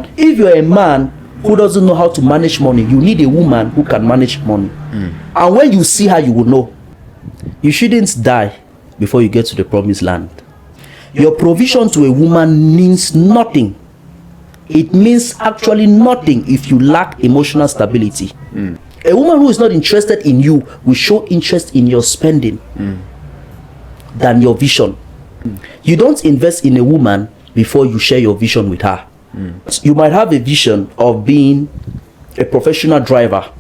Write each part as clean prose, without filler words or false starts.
And if you're a man who doesn't know how to manage money, you need a woman who can manage money. And when you see her, you will know. You shouldn't die before you get to the promised land. Your provision to a woman means nothing. It means actually nothing if you lack emotional stability. A woman who is not interested in you will show interest in your spending than your vision. You don't invest in a woman before you share your vision with her. You might have a vision of being a professional driver,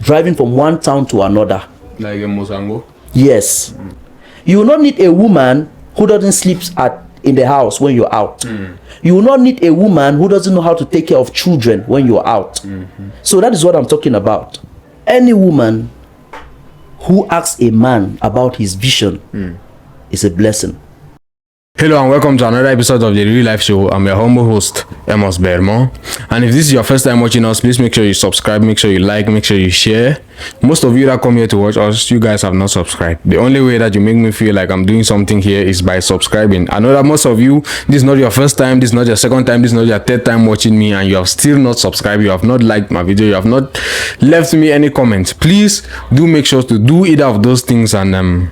driving from one town to another. Like a Mozambo? Yes. You will not need a woman who doesn't sleep in the house when you're out. You will not need a woman who doesn't know how to take care of children when you're out. So that is what I'm talking about. Any woman who asks a man about his vision is a blessing. Hello and welcome to another episode of the Real Life Show. I'm your humble host, Amos Bermo. And if this is your first time watching us, please make sure you subscribe, make sure you like, make sure you share. Most of you that come here to watch us, you guys have not subscribed. The only way that you make me feel like I'm doing something here is by subscribing. I know that most of you, this is not your first time, this is not your second time, this is not your third time watching me, and you have still not subscribed, you have not liked my video, you have not left me any comments. Please do make sure to do either of those things, and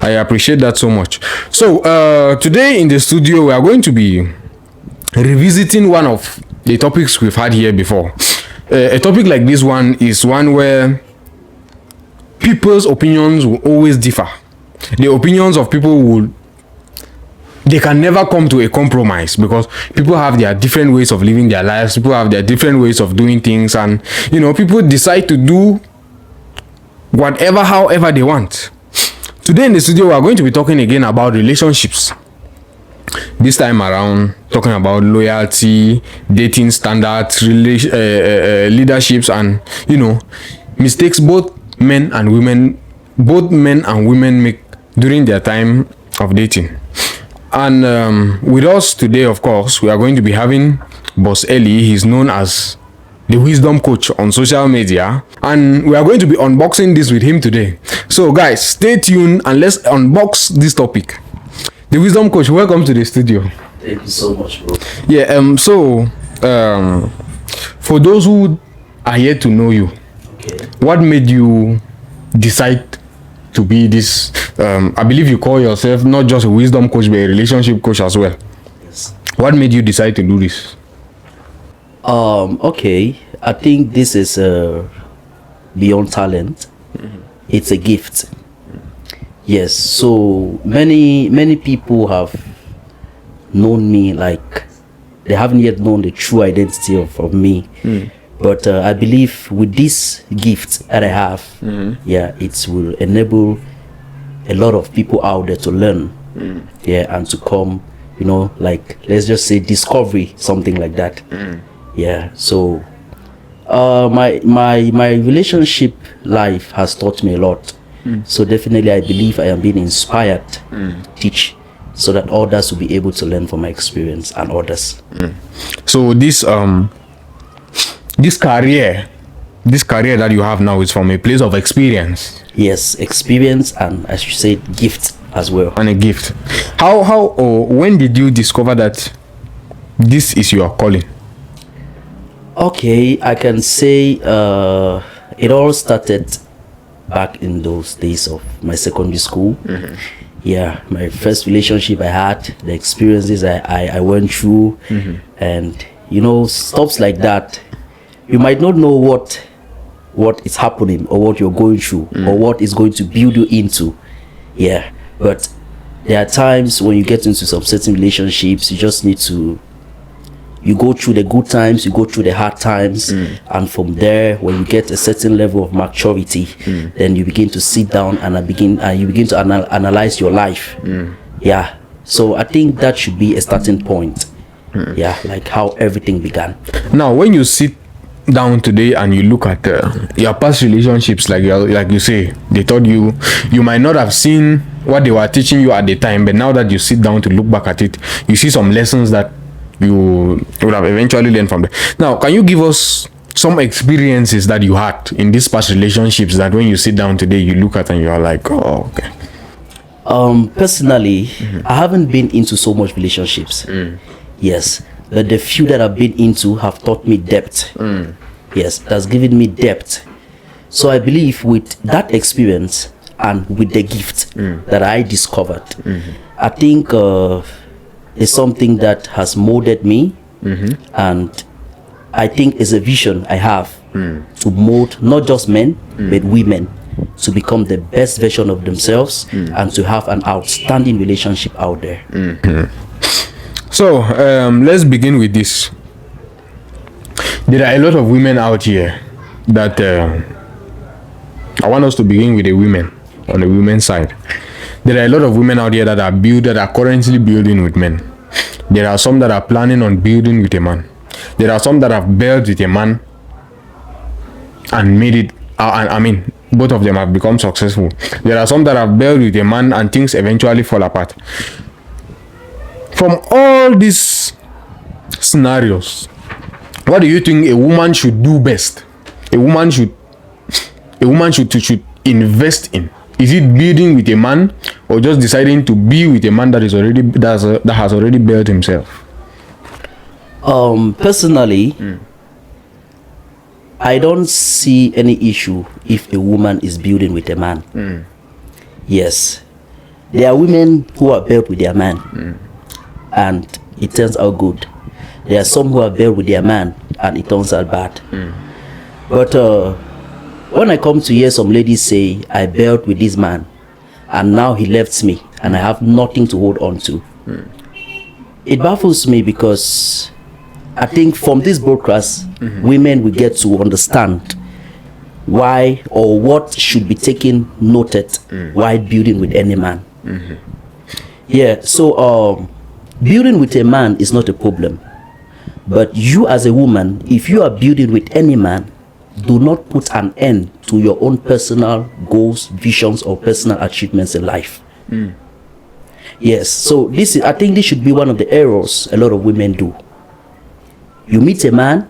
I appreciate that so much. So today in the studio we are going to be revisiting one of the topics we've had here before. A topic like this one is one where people's opinions will always differ. The opinions of people they can never come to a compromise because people have their different ways of living their lives, people have their different ways of doing things, and people decide to do whatever however they want. Today in the studio, we are going to be talking again about relationships. This time around, talking about loyalty, dating standards, leaderships, and mistakes both men and women make during their time of dating. And with us today, of course, we are going to be having Boss Eli. He's known as the Wisdom Coach on social media, and we are going to be unboxing this with him today. So guys, stay tuned and let's unbox this topic. The Wisdom Coach, welcome to the studio. Thank you so much, bro. Yeah, for those who are yet to know you, what made you decide to be this, I believe you call yourself not just a wisdom coach but a relationship coach as well. Yes. What made you decide to do this? Okay, I think this is beyond talent. It's a gift. Yes, so many people have known me, like they haven't yet known the true identity of me. But I believe with this gift that I have, it will enable a lot of people out there to learn, and to come, like let's just say discovery, something like that. So my relationship life has taught me a lot. So definitely I believe I am being inspired to teach so that others will be able to learn from my experience and others. So this career that you have now is from a place of experience. Yes, experience, and as you said, gift as well. And a gift. How or when did you discover that this is your calling? Okay, I can say it all started back in those days of my secondary school. My first relationship I had, the experiences I went through, and stuff like that. You might not know what is happening or what you're going through or what is going to build you into. But there are times when you get into some certain relationships, you just need to go through the good times, you go through the hard times, and from there, when you get a certain level of maturity, then you begin to sit down and you begin to analyze your life. So I think that should be a starting point. Like how everything began. Now, when you sit down today and you look at your past relationships, like you say, they taught you might not have seen what they were teaching you at the time, but now that you sit down to look back at it, you see some lessons that you would have eventually learned from them. Now, can you give us some experiences that you had in these past relationships that when you sit down today, you look at and you are like, oh, okay. Personally, I haven't been into so much relationships. Yes, the few that I've been into have taught me depth. Yes, that's given me depth. So I believe with that experience and with the gift that I discovered, I think it's something that has molded me, and I think it's a vision I have to mold not just men but women to become the best version of themselves and to have an outstanding relationship out there. So let's begin with this. There are a lot of women out here that I want us to begin with the women, on the women's side. There are a lot of women out here that are currently building with men. There are some that are planning on building with a man. There are some that have built with a man and made it, I mean, both of them have become successful. There are some that have built with a man and things eventually fall apart. From all these scenarios, what do you think a woman should do best? A woman should invest in? Is it building with a man, or just deciding to be with a man that has already built himself? Personally, I don't see any issue if a woman is building with a man. Yes, there are women who are built with their man and it turns out good. There are some who are built with their man and it turns out bad. But when I come to hear some ladies say, I built with this man and now he left me and I have nothing to hold on to, it baffles me, because I think from this broadcast, women will get to understand why or what should be taken noted while building with any man. Yeah, so building with a man is not a problem. But you as a woman, if you are building with any man, do not put an end to your own personal goals, visions, or personal achievements in life. Yes, so I think this should be one of the errors a lot of women do. You meet a man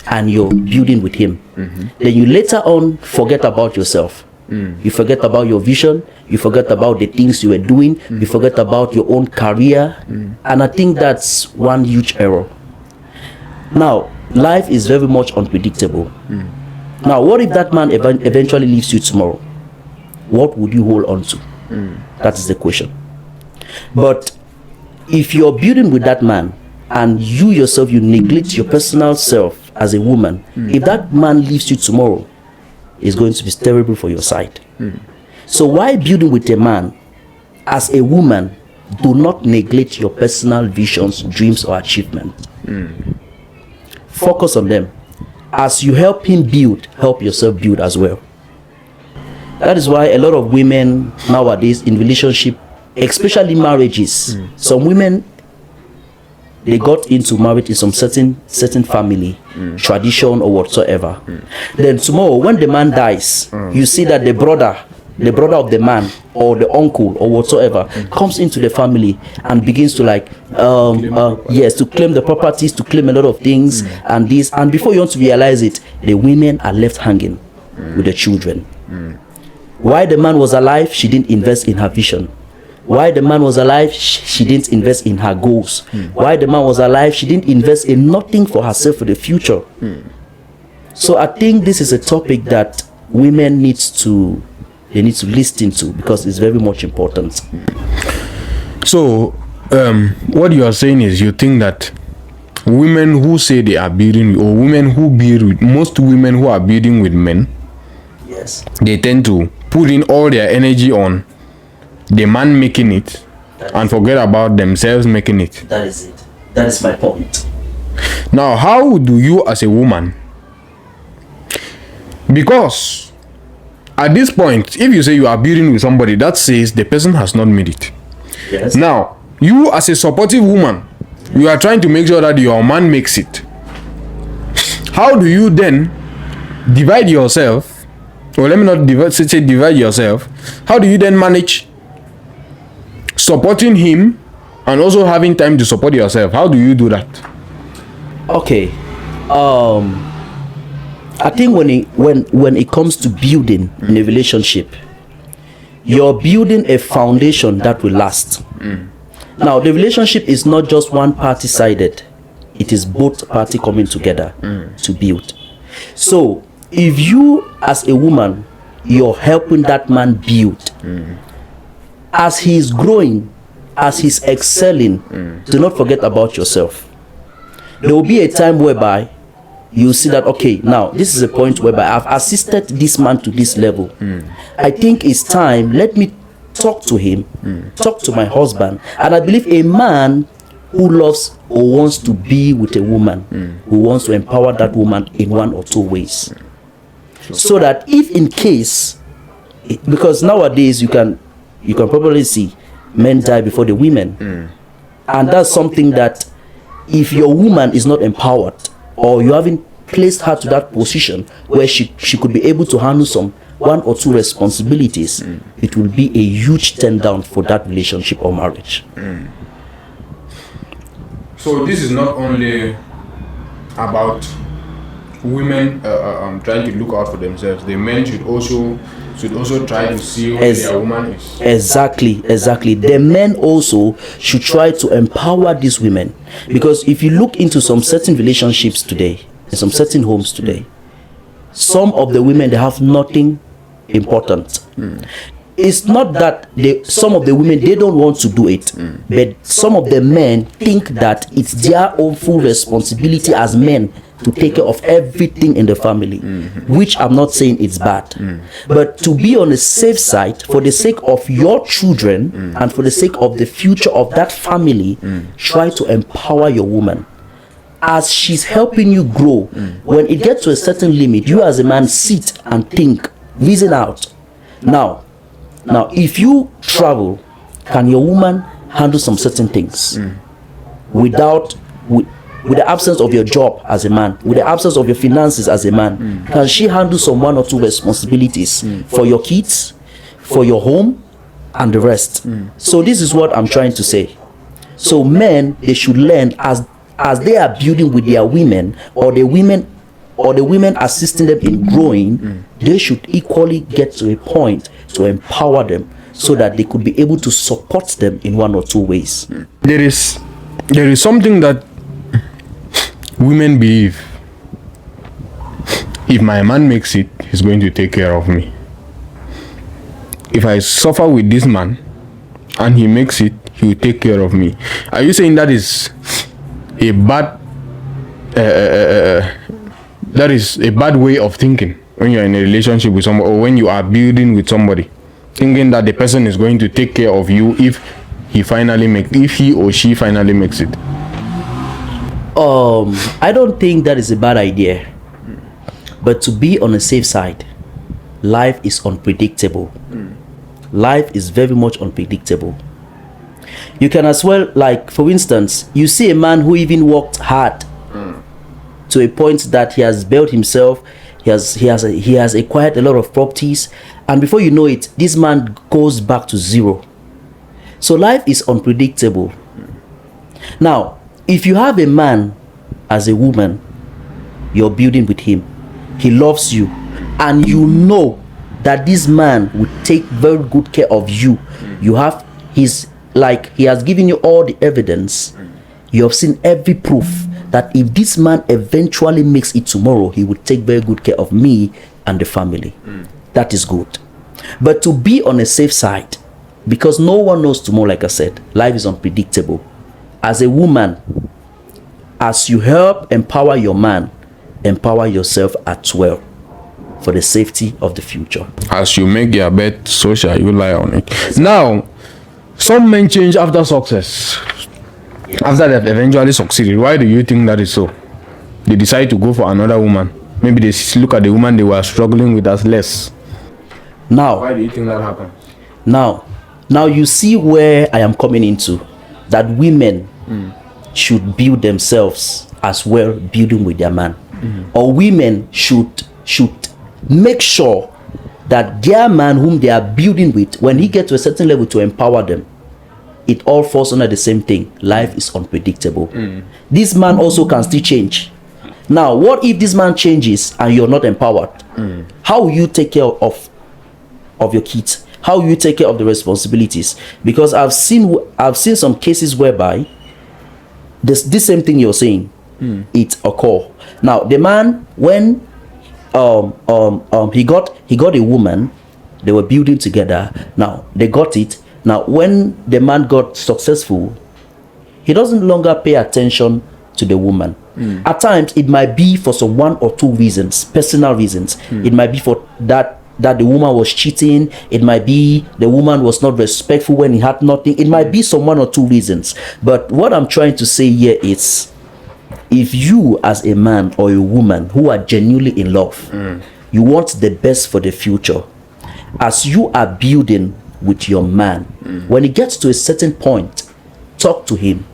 and you're building with him. Then you later on forget about yourself. You forget about your vision, you forget about the things you were doing, you forget about your own career, and I think that's one huge error. Now, life is very much unpredictable. Now, what if that man eventually leaves you tomorrow? What would you hold on to? That is the question. But if you're building with that man and you yourself, you neglect your personal self as a woman, if that man leaves you tomorrow, it's going to be terrible for your side. So while building with a man, as a woman, do not neglect your personal visions, dreams, or achievements. Focus on them. As you help him build, help yourself build as well. That is why a lot of women nowadays in relationship, especially marriages, some women, they got into marriage in some certain family, tradition or whatsoever. Then tomorrow when the man dies, you see that the brother of the man or the uncle or whatsoever comes into the family and begins to to claim the properties, to claim a lot of things and this, and before you want to realize it, the women are left hanging with the children. While the man was alive, she didn't invest in her vision. While the man was alive, she didn't invest in her goals. While the man was alive, she didn't invest in nothing for herself for the future. So I think this is a topic that women need to listen to, because it's very much important. So what you are saying is, you think that women who say they are building, or women who build with, most women who are building with men, yes, they tend to put in all their energy on the man making it and forget about themselves making it. That is it. That is my point. Now, how do you as a woman, because at this point, if you say you are building with somebody, that says the person has not made it. Yes. Now, you as a supportive woman, you are trying to make sure that your man makes it. How do you then divide yourself, or let me not divide yourself, how do you then manage supporting him and also having time to support yourself? How do you do that? Okay, I think when it comes to building in a relationship, you're building a foundation that will last. Now, the relationship is not just one party sided, it is both party coming together to build. So, if you as a woman, you're helping that man build, as he's growing, as he's excelling, do not forget about yourself. There will be a time whereby you see that, okay, now this is a point whereby I've assisted this man to this level. I think it's time, let me talk to him, talk to my husband. And I believe a man who loves or wants to be with a woman, who wants to empower that woman in one or two ways. So that if in case, because nowadays you can probably see men die before the women. And that's something that if your woman is not empowered, or you haven't placed her to that position where she could be able to handle some one or two responsibilities, it will be a huge turn down for that relationship or marriage. So this is not only about women trying to look out for themselves. The men should also try to see who their woman is. Exactly. The men also should try to empower these women, because if you look into some certain relationships today, in some certain homes today, some of the women, they have nothing important. It's not that some of the women, they don't want to do it, but some of the men think that it's their own full responsibility as men to take care of everything in the family, which I'm not saying it's bad, but to be on the safe side for the sake of your children and for the sake of the future of that family, try to empower your woman as she's helping you grow. When it gets to a certain limit, you as a man sit and think, reason out. Now if you travel, can your woman handle some certain things with the absence of your job as a man, with the absence of your finances as a man? Can she handle some one or two responsibilities for your kids, for your home, and the rest? So this is what I'm trying to say. So men, they should learn as they are building with their women, or the women assisting them in growing, they should equally get to a point to empower them so that they could be able to support them in one or two ways. There is something that women believe: if my man makes it, he's going to take care of me. If I suffer with this man and he makes it, he will take care of me. Are you saying that is a bad way of thinking when you're in a relationship with someone, or when you are building with somebody, thinking that the person is going to take care of you if he or she finally makes it? I don't think that is a bad idea, but to be on the safe side, life is unpredictable. Life is very much unpredictable. You can as well, like for instance, you see a man who even worked hard to a point that he has built himself, he has acquired a lot of properties, and before you know it, this man goes back to zero. So life is unpredictable. Now, if you have a man as a woman, you're building with him, he loves you, and you know that this man will take very good care of you. You have he has given you all the evidence. You have seen every proof that if this man eventually makes it tomorrow, he will take very good care of me and the family. That is good. But to be on a safe side, because no one knows tomorrow, like I said, life is unpredictable. As a woman, as you help empower your man, empower yourself as well for the safety of the future. As you make your bed, so shall you lie on it. Now, some men change after success, after they've eventually succeeded. Why do you think that is so? They decide to go for another woman. Maybe they look at the woman they were struggling with as less. Now, why do you think that happens? Now you see where I am coming into, that women should build themselves as well, building with their man. Or women should make sure that their man whom they are building with, when he gets to a certain level, to empower them. It all falls under the same thing. Life is unpredictable. This man also can still change. Now, what if this man changes and you're not empowered? How will you take care of your kids? How you take care of the responsibilities? Because I've seen some cases whereby this same thing you're saying, it occur. Now the man, when he got a woman, they were building together. Now they got it. Now when the man got successful, he doesn't longer pay attention to the woman. At times it might be for some 1 or 2 reasons, personal reasons. It might be for that the woman was cheating. It might be the woman was not respectful when he had nothing. It might be some 1 or 2 reasons. But what I'm trying to say here is, if you as a man or a woman who are genuinely in love, you want the best for the future, as you are building with your man, when it gets to a certain point, talk to him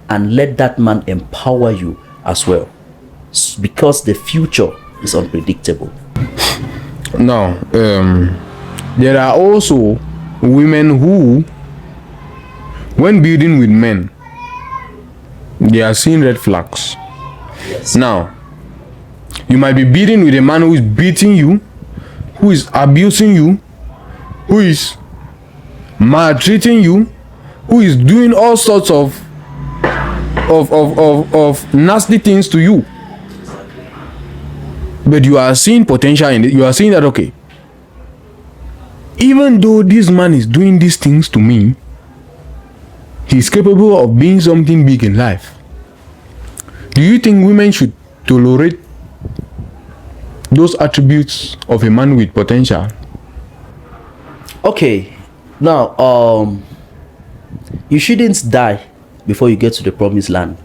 and let that man empower you as well, because the future is unpredictable. Now, there are also women who, when building with men, they are seeing red flags. Yes. Now, you might be building with a man who is beating you, who is abusing you, who is maltreating you, who is doing all sorts of nasty things to you. But you are seeing potential in it. You are seeing that, okay, even though this man is doing these things to me, he's capable of being something big in life. Do you think women should tolerate those attributes of a man with potential? Okay, now you shouldn't die before you get to the promised land.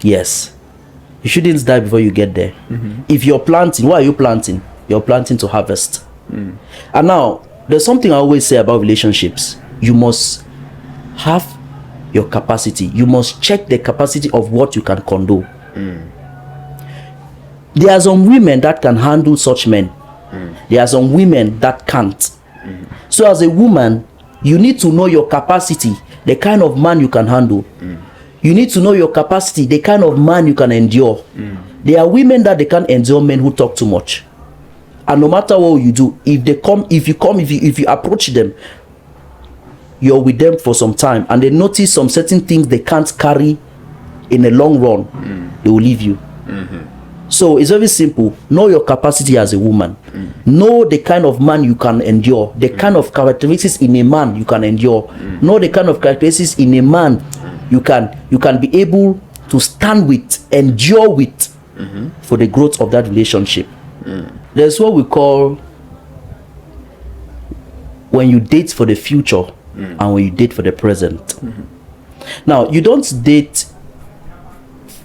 Yes, you shouldn't die before you get there. If you're planting, why are you planting? You're planting to harvest. And now there's something I always say about relationships. You must have your capacity. You must check the capacity of what you can condone. There are some women that can handle such men. There are some women that can't. So as a woman, you need to know your capacity, the kind of man you can handle. You need to know your capacity, the kind of man you can endure. There are women that they can't endure men who talk too much. And no matter what you do, if you approach them, you're with them for some time and they notice some certain things they can't carry in the long run, they will leave you. So it's very simple. Know your capacity as a woman. Know the kind of man you can endure, the kind of characteristics in a man you can endure. Know the kind of characteristics in a man you can be able to stand with, endure with, for the growth of that relationship. There's what we call when you date for the future and when you date for the present. Now, you don't date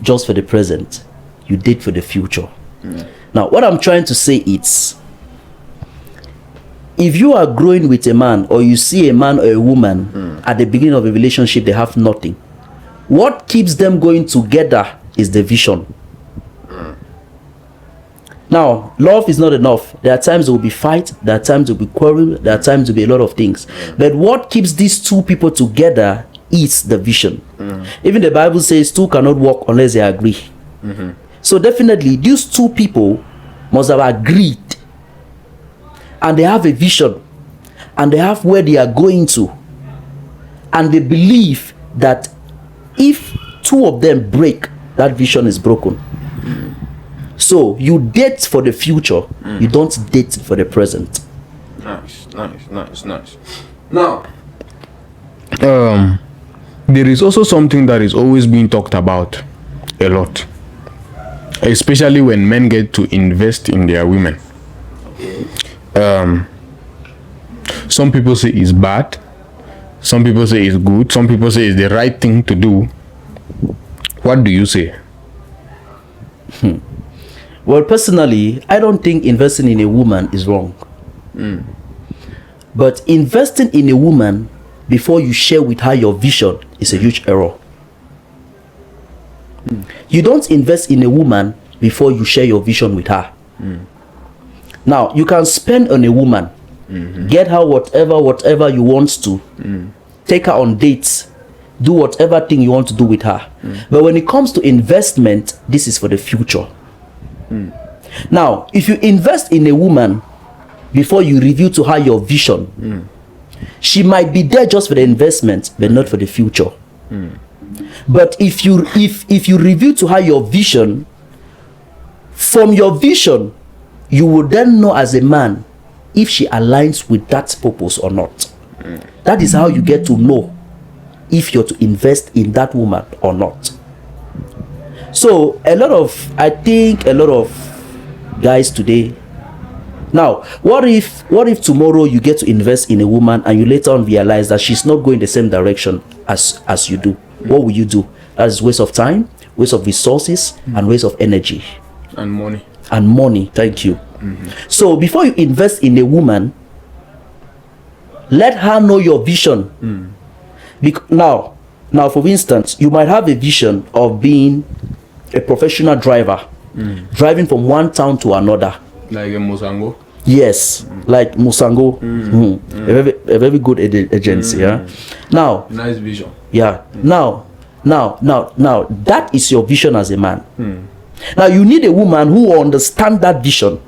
just for the present, you date for the future. Now, what I'm trying to say is, if you are growing with a man, or you see a man or a woman at the beginning of a relationship, they have nothing. What keeps them going together is the vision. Now, love is not enough. There are times there will be fight, there are times there will be quarrel, there are times there will be a lot of things. But what keeps these two people together is the vision. Even the Bible says two cannot walk unless they agree. So definitely these two people must have agreed, and they have a vision, and they have where they are going to, and they believe that if two of them break, that vision is broken. So you date for the future, you don't date for the present. Nice. Now, there is also something that is always being talked about a lot, especially when men get to invest in their women. Some people say it's bad, some people say it's good, some people say it's the right thing to do. What do you say? Well, personally, I don't think investing in a woman is wrong. But investing in a woman before you share with her your vision is a huge error. You don't invest in a woman before you share your vision with her. Now, you can spend on a woman, get her whatever you want to, take her on dates, do whatever thing you want to do with her. But when it comes to investment, this is for the future. Now, if you invest in a woman before you reveal to her your vision. She might be there just for the investment, but not for the future. But if you reveal to her your vision, from your vision, you will then know as a man if she aligns with that purpose or not. That is how you get to know if you're to invest in that woman or not. So I think a lot of guys today. Now, what if tomorrow you get to invest in a woman and you later on realize that she's not going the same direction as you do? What will you do? That is waste of time, waste of resources, and waste of energy. And money. And money, thank you. So before you invest in a woman, let her know your vision. Now, for instance, you might have a vision of being a professional driver, driving from one town to another. Like a Musango? Yes, like Musango. A very good agency. Yeah. Now. Nice vision. Yeah. Now, that is your vision as a man. Now you need a woman who understands that vision.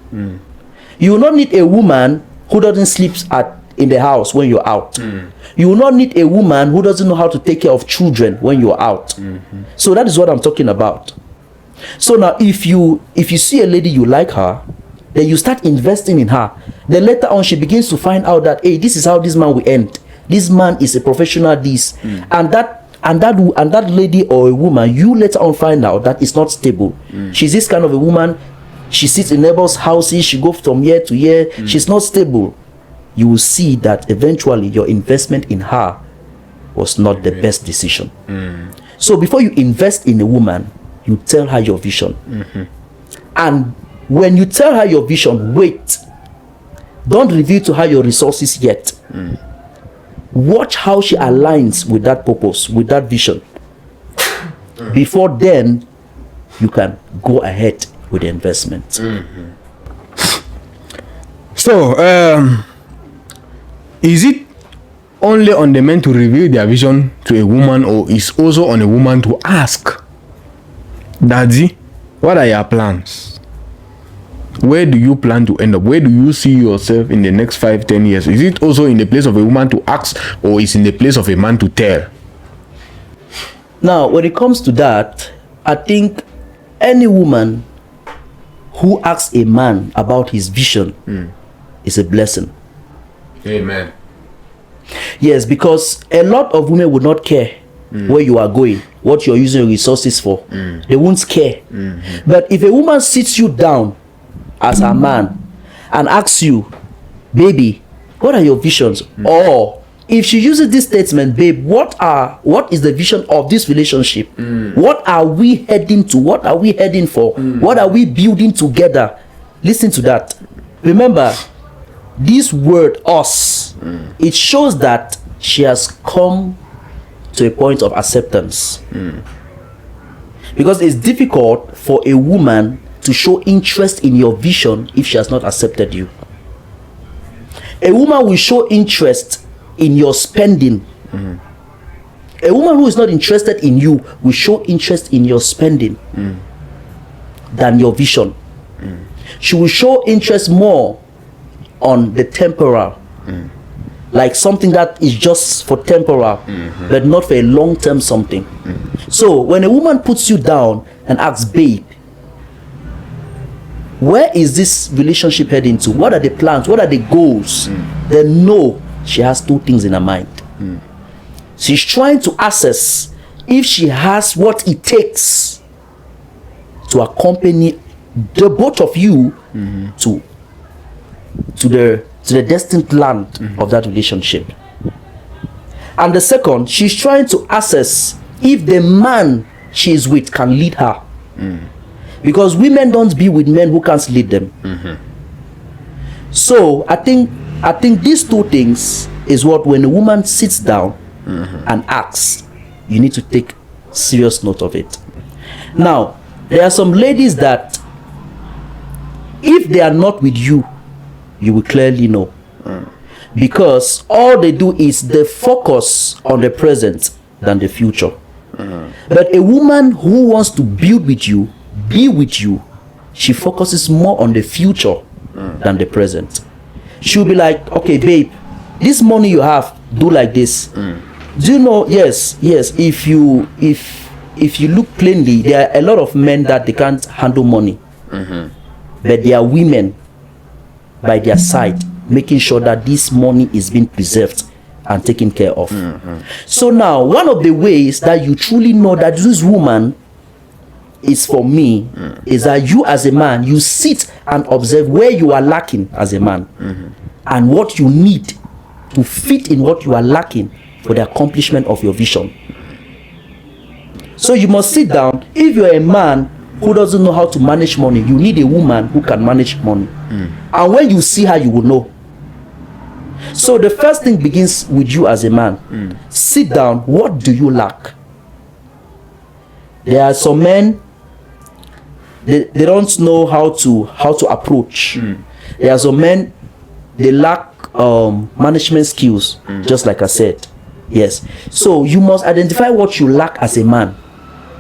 You will not need a woman who doesn't sleep in the house when you're out. You will not need a woman who doesn't know how to take care of children when you're out. So that is what I'm talking about. So now if you see a lady, you like her, then you start investing in her. Then later on she begins to find out that, hey, this is how this man will end. This man is a professional this. And that lady or a woman, you later on find out that it's not stable. She's this kind of a woman. She sits in neighbors' houses. She goes from year to year. She's not stable. You will see that eventually your investment in her was not the best decision. So before you invest in a woman, you tell her your vision. And when you tell her your vision, wait. Don't reveal to her your resources yet. Watch how she aligns with that purpose, with that vision. Before then, you can go ahead with the investment. So, is it only on the men to reveal their vision to a woman, or is also on a woman to ask, Daddy, what are your plans? Where do you plan to end up? Where do you see yourself in the next 5-10 years? Is it also in the place of a woman to ask, or is in the place of a man to tell? Now, when it comes to that, I think any woman who asks a man about his vision is a blessing. Amen. Yes, because a lot of women would not care where you are going, what you're using your resources for. They won't care. But if a woman sits you down as a man and asks you, baby, what are your visions? Or if she uses this statement, babe, what is the vision of this relationship? What are we heading to? What are we heading for? What are we building together? Listen to that. Remember, this word us, it shows that she has come to a point of acceptance. Because it's difficult for a woman to show interest in your vision if she has not accepted you. A woman will show interest in your spending. A woman who is not interested in you will show interest in your spending than your vision. She will show interest more on the temporal, like something that is just for temporal, but not for a long-term something. So when a woman puts you down and asks, babe, where is this relationship heading to? What are the plans? What are the goals? Then know she has two things in her mind. She's trying to assess if she has what it takes to accompany the both of you to the destined land of that relationship. And the second, she's trying to assess if the man she is with can lead her. Because women don't be with men who can't lead them. So I think these two things is what, when a woman sits down and asks, you need to take serious note of it. Now, there are some ladies that if they are not with you, you will clearly know. Because all they do is they focus on the present than the future. But a woman who wants to build with you, be with you, she focuses more on the future than the present. she'll be like, okay, babe, this money you have, do like this. Do you know? Yes. If you look plainly, there are a lot of men that they can't handle money, but there are women by their side making sure that this money is being preserved and taken care of. So now, one of the ways that you truly know that this woman is for me is that you as a man, you sit and observe where you are lacking as a man and what you need to fit in what you are lacking for the accomplishment of your vision. So you must sit down. If you're a man who doesn't know how to manage money, you need a woman who can manage money. And when you see her, you will know. So the first thing begins with you as a man. Sit down. What do you lack? There are some men, they don't know how to approach. There are some men, they lack management skills, just like I said. Yes. So you must identify what you lack as a man.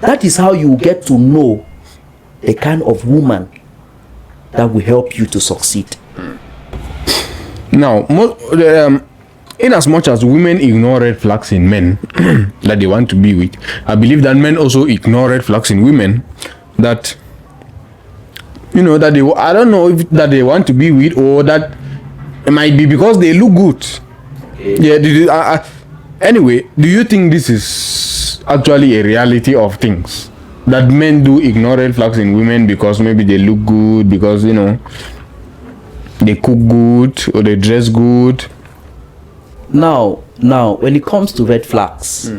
That is how you get to know the kind of woman that will help you to succeed. Now, in as much as women ignore red flags in men that they want to be with, I believe that men also ignore red flags in women that, you know, that I don't know if that they want to be with, or that it might be because they look good. Yeah. Anyway, do you think this is actually a reality of things, that men do ignore red flags in women because maybe they look good, because, you know, they cook good or they dress good? Now, when it comes to red flags,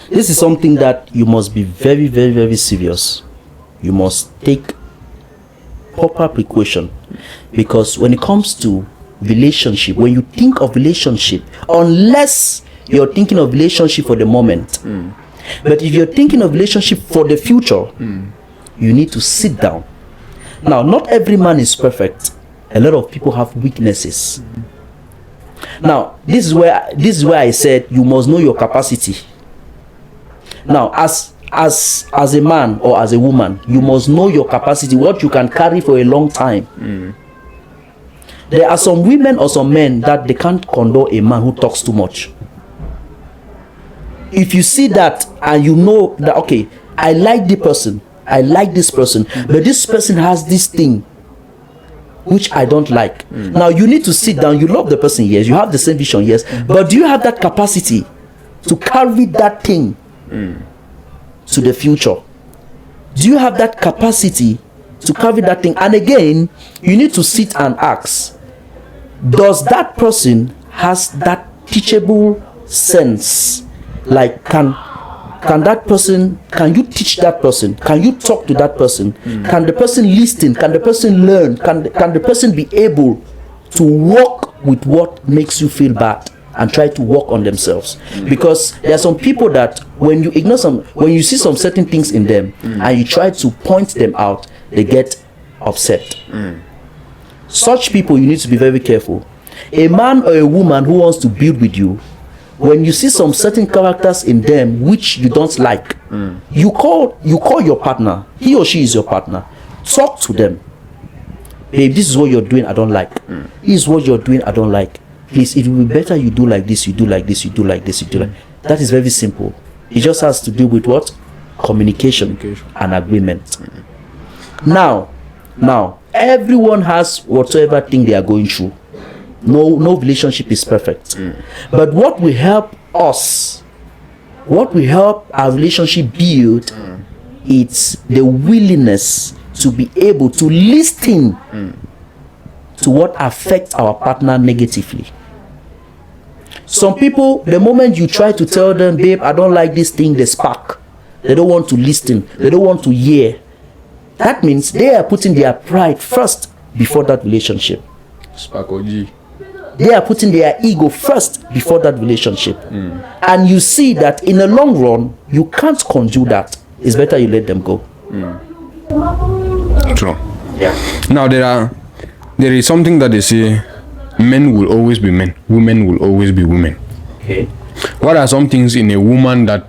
this is something that you must be very, very, very serious. You must take proper precaution, because when it comes to relationship, when you think of relationship, unless you're thinking of relationship for the moment, but if you're thinking of relationship for the future, you need to sit down. Now, not every man is perfect. A lot of people have weaknesses. Now, this is where I said you must know your capacity. Now, as a man or as a woman, you must know your capacity, what you can carry for a long time. There are some women or some men that they can't condone a man who talks too much. If you see that and you know that, okay, I like this person, but this person has this thing which I don't like. Now you need to sit down. You love the person, yes, you have the same vision, yes, but do you have that capacity to carry that thing to the future? Do you have that capacity to carry that thing? And again, you need to sit and ask, does that person has that teachable sense? Like, can that person, can you teach that person? Can you talk to that person? Can the person listen? Can the person learn? Can the person be able to work with what makes you feel bad and try to work on themselves? Because there are some people that when you see some certain things in them and you try to point them out, they get upset. Such people, you need to be very careful. A man or a woman who wants to build with you, when you see some certain characters in them which you don't like, you call your partner. He or she is your partner. Talk to them. Babe, this is what you're doing, I don't like. This is what you're doing, I don't like. Please, it will be better you do like this, you do like this, you do like this, you do like. That is very simple. It just has to do with what? Communication and agreement. Now, everyone has whatever thing they are going through. No relationship is perfect. But what will help our relationship build, it's the willingness to be able to listen to what affects our partner negatively. Some people, the moment you try to tell them, babe, I don't like this thing, they spark. They don't want to listen. They don't want to hear. That means they are putting their pride first before that relationship. Spark OG. They are putting their ego first before that relationship. And you see that in the long run, you can't control that. It's better you let them go. True. Yeah. Now there is something that they say, men will always be men, women will always be women. Okay. What are some things in a woman, that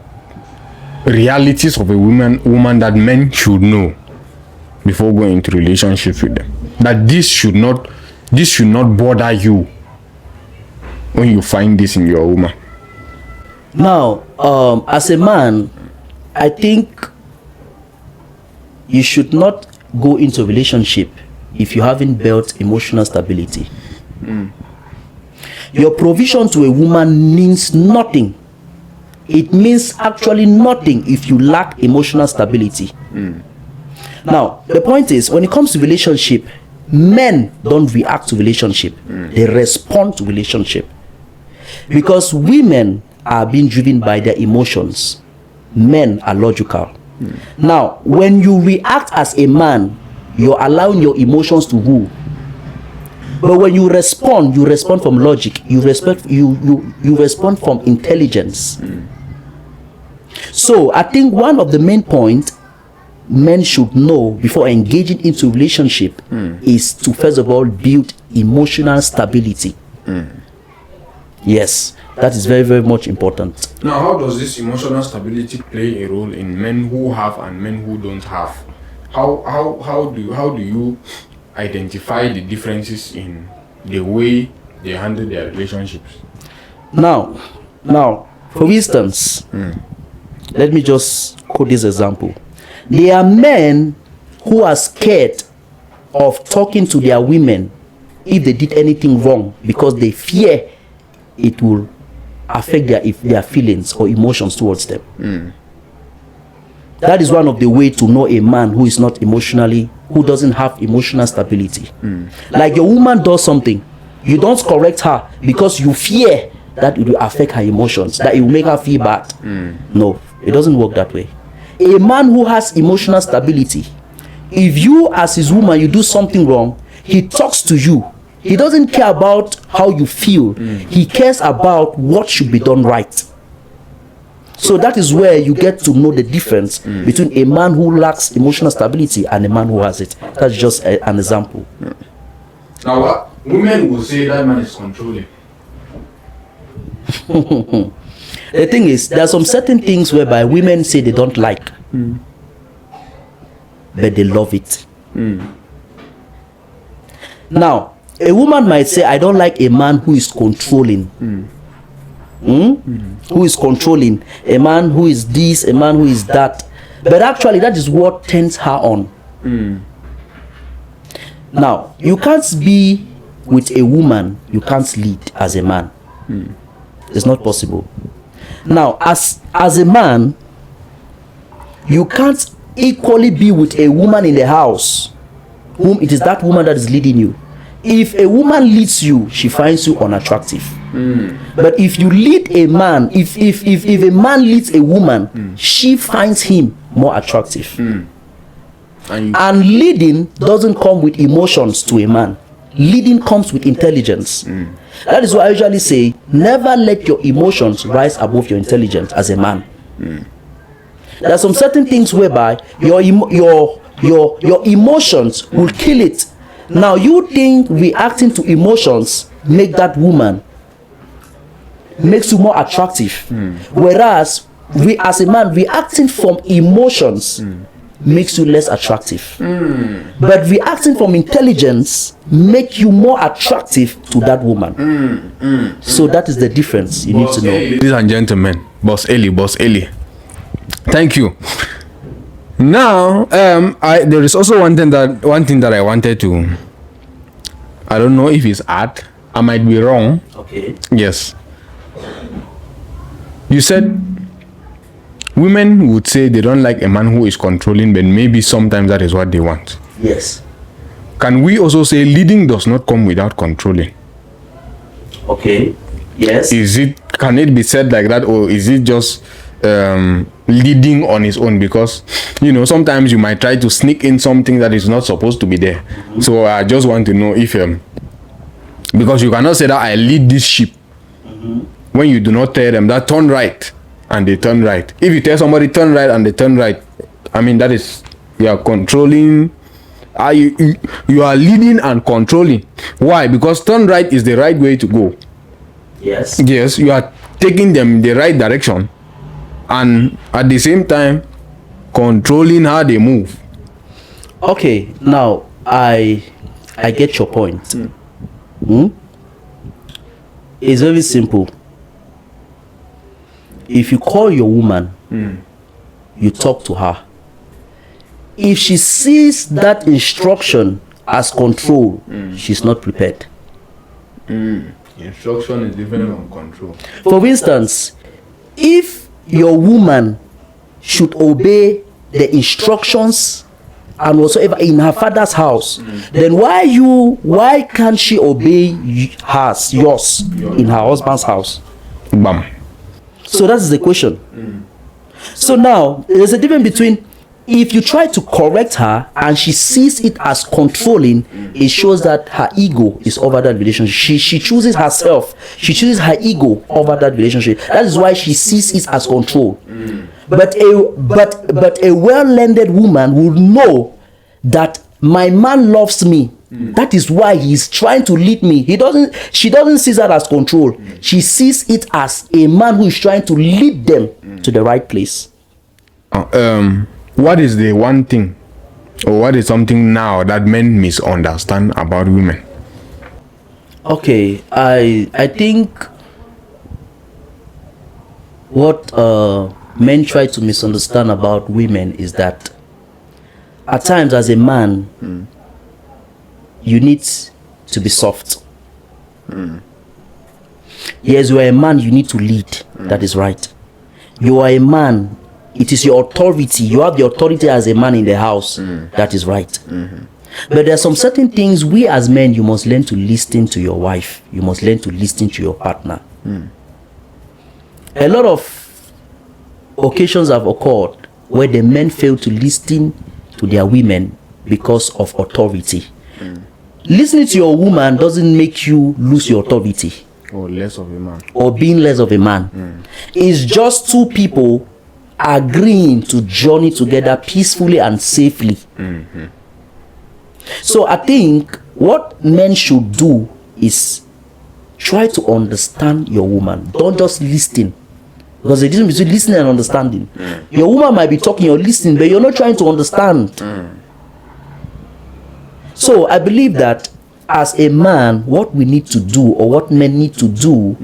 realities of a woman that men should know before going into relationship with them? That this should not bother you when you find this in your woman? Now, as a man, I think you should not go into a relationship if you haven't built emotional stability. Your provision to a woman means nothing. It means actually nothing if you lack emotional stability. Now, the point is, when it comes to relationship, men don't react to relationship. They respond to relationship. Because women are being driven by their emotions. Men are logical. Now, when you react as a man, you're allowing your emotions to rule. But when you respond from logic. You respond from intelligence. So I think one of the main points men should know before engaging into relationship is to first of all build emotional stability. Yes, that is very, very much important. Now, how does this emotional stability play a role in men who have and men who don't have? How do you identify the differences in the way they handle their relationships? Now, for instance, let me just quote this example. There are men who are scared of talking to their women if they did anything wrong because they fear it will affect their feelings or emotions towards them. That is one of the ways to know a man who is not emotionally, who doesn't have emotional stability. Like your woman does something, you don't correct her because you fear that it will affect her emotions, that it will make her feel bad. No, it doesn't work that way. A man who has emotional stability, if you as his woman, you do something wrong, he talks to you. He doesn't care about how you feel. He cares about what should be done right. So that is where you get to know the difference between a man who lacks emotional stability and a man who has it. That's just an example. Now, what women will say that man is controlling. The thing is, there are some certain things whereby women say they don't like, but they love it. Now, a woman might say, I don't like a man who is controlling. Who is controlling, a man who is this, a man who is that. But actually, that is what turns her on. Now, you can't be with a woman you can't lead as a man. It's not possible. Now, as a man, you can't equally be with a woman in the house whom it is that woman that is leading you. If a woman leads you, she finds you unattractive. But if you lead a man, if a man leads a woman, she finds him more attractive. And leading doesn't come with emotions to a man. Leading comes with intelligence. That is why I usually say, never let your emotions rise above your intelligence as a man. There are some certain things whereby your emotions will kill it. Now you think reacting to emotions make that woman makes you more attractive, whereas as a man reacting from emotions makes you less attractive. But reacting from intelligence make you more attractive to that woman. So that is the difference you need to know. Ladies and gentlemen, Boss Eli, thank you. Now, there is also one thing that I wanted to, I don't know if it's art, I might be wrong. Okay. Yes. You said women would say they don't like a man who is controlling, but maybe sometimes that is what they want. Yes. Can we also say leading does not come without controlling? Okay. Yes. Can it be said like that, or is it just leading on its own? Because sometimes you might try to sneak in something that is not supposed to be there. So I just want to know if because you cannot say that I lead this ship when you do not tell them that turn right and they turn right. If you tell somebody turn right and they turn right, I mean that is, you are controlling. You are leading and controlling. Why? Because turn right is the right way to go. Yes. Yes, you are taking them in the right direction, and at the same time controlling how they move. Okay, now I get your point. It's very simple. If you call your woman, you talk to her. If she sees that instruction as control, she's not prepared. Instruction is different from control. For instance, if your woman should obey the instructions and whatsoever in her father's house, then why can't she obey yours in her husband's house? Bam. So that's the question. So now there's a difference between if you try to correct her and she sees it as controlling, it shows that her ego is over that relationship. She chooses herself. She chooses her ego over that relationship. That is why she sees it as control. But a well-landed woman will know that my man loves me. That is why he's trying to lead me. She doesn't see that as control. She sees it as a man who is trying to lead them to the right place. What is the one thing, or what is something now that men misunderstand about women? Okay, I think what men try to misunderstand about women is that at times as a man, you need to be soft. Yes, you are a man, you need to lead. That is right. You are a man. It is your authority. You have the authority as a man in the house. That is right. But there are some certain things we as men, you must learn to listen to your wife. You must learn to listen to your partner. A lot of occasions have occurred where the men fail to listen to their women because of authority. Listening to your woman doesn't make you lose your authority. Or less of a man. Or being less of a man. It's just two people agreeing to journey together peacefully and safely. So I think what men should do is try to understand your woman. Don't just listen, because the difference between listening and understanding. Your woman might be talking, you're listening, but you're not trying to understand. So I believe that as a man, what we need to do, or what men need to do,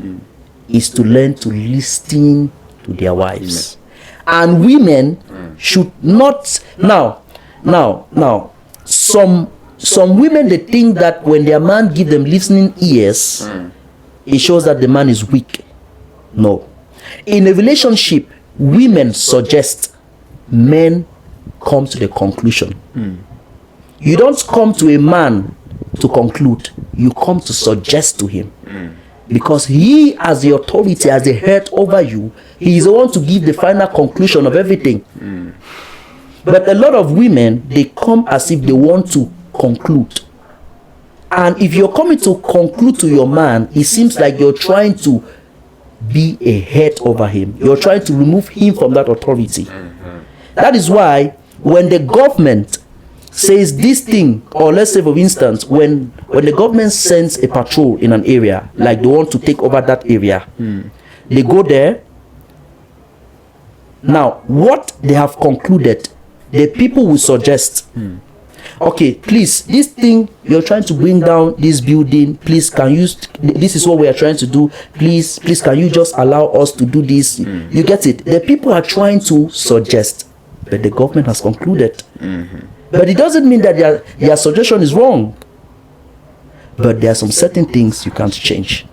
is to learn to listen to their wives. And women should not some women, they think that when their man give them listening ears, it shows that the man is weak. No. In a relationship, women suggest, men come to the conclusion. You don't come to a man to conclude, you come to suggest to him. Because he, as the authority, as the head over you, he is the one to give the final conclusion of everything. But a lot of women, they come as if they want to conclude. And if you're coming to conclude to your man, it seems like you're trying to be a head over him. You're trying to remove him from that authority. That is why when the government says this thing, or let's say for instance, when the government sends a patrol in an area, like they want to take over that area, they go there. Now, what they have concluded, the people will suggest, okay, please, this thing you're trying to bring down this building, please can you, this is what we are trying to do, please can you just allow us to do this? You get it? The people are trying to suggest, but the government has concluded. But it doesn't mean that their suggestion is wrong. But there are some certain things you can't change.